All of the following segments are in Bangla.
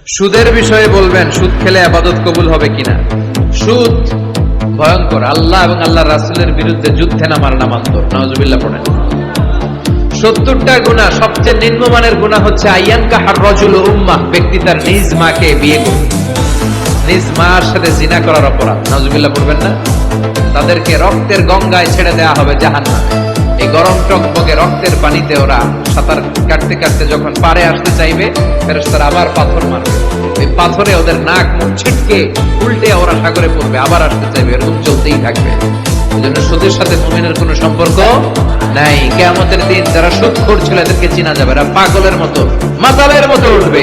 সুদের বিষয়ে বলবেন, সুদ খেলে ইবাদত কবুল হবে কিনা। সুদ ভয়ঙ্কর, আল্লাহ এবং আল্লাহর রাসূলের বিরুদ্ধে যুদ্ধে নামার নামান্তর। নাউজুবিল্লাহ পড়েন। 70টা গুনাহ, সবচেয়ে নিম্নমানের গুনাহ হচ্ছে আইয়ানকা হার রাজুল উম্মাহ, ব্যক্তি তার নিজ মাকে বিয়ে করবে, নিজ মার সাথে জিনা করার অপরাধ। নাউজুবিল্লাহ পড়বেন না। তাদেরকে রক্তের গঙ্গায় ছেড়ে দেওয়া হবে জাহান্নামে। এই গরম টকবকে রক্তের পানিতে ওরা সাঁতার কাটতে কাটতে যখন পারে আসতে চাইবে, ফেরেশতারা আবার পাথর মারবে, ওই পাথরে ওদের নাক মুখ ছিটকে উল্টে ওরা সাগরে পড়বে, আবার আসতে চাইবে, এরকম চলতেই থাকবে। এজন্য সুদের সাথে মুমিনের কোনো সম্পর্ক নাই। কিয়ামতের দিন যারা সুদ করছিল এদেরকে চিনা যাবে, এরা পাগলের মতো মাতালের মতো উঠবে।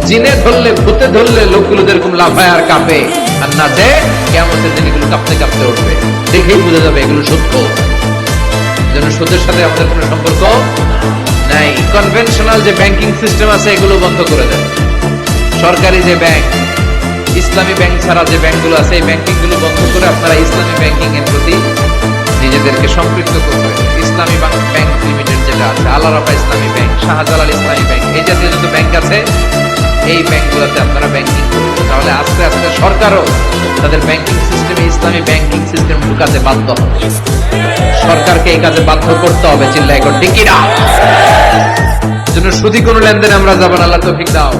জিনে ধরলে ভূতে ধরলে লোকগুলো যেরকম লাফায় আর কাঁপে আর নাচে, কিয়ামতের দিন এগুলো কাঁপতে কাঁপতে উঠবে, দেখেই বুঝে যাবে এগুলো সত্য। যেন সুদের সাথে আমাদের কোনো সম্পর্ক নাই। কনভেনশনাল যে ব্যাংকিং সিস্টেম আছে এগুলো বন্ধ করে দেন। সরকারি যে ব্যাংক, ইসলামী ব্যাংক ছাড়া যে ব্যাংকগুলো আছে এই ব্যাংকিং গুলো বন্ধ করে আপনারা ইসলামী ব্যাংকিং এর প্রতি নিজেদেরকে সম্পৃক্ত করবেন। ইসলামী ব্যাংক লিমিটেড যেটা আছে, আল আরাফা ইসলামী ব্যাংক, শাহজালাল ইসলামী ব্যাংক, এই জাতীয় যত ব্যাংক আছে এই ব্যাংকগুলোতে আপনারা ব্যাংকিং করবেন। তাহলে আস্তে আস্তে সরকারও তাদের ব্যাংকিং সিস্টেমে ইসলামী ব্যাংকিং সিস্টেম ঢুকাতে বাধ্য হবে। সরকারকে এই কাজে বাধ্য করতে হবে, চিল্লাই করতে কিনা। এজন্য সুদি কোনো লেনদেনে আমরা যাব না। আল্লাহ তৌফিক দাও।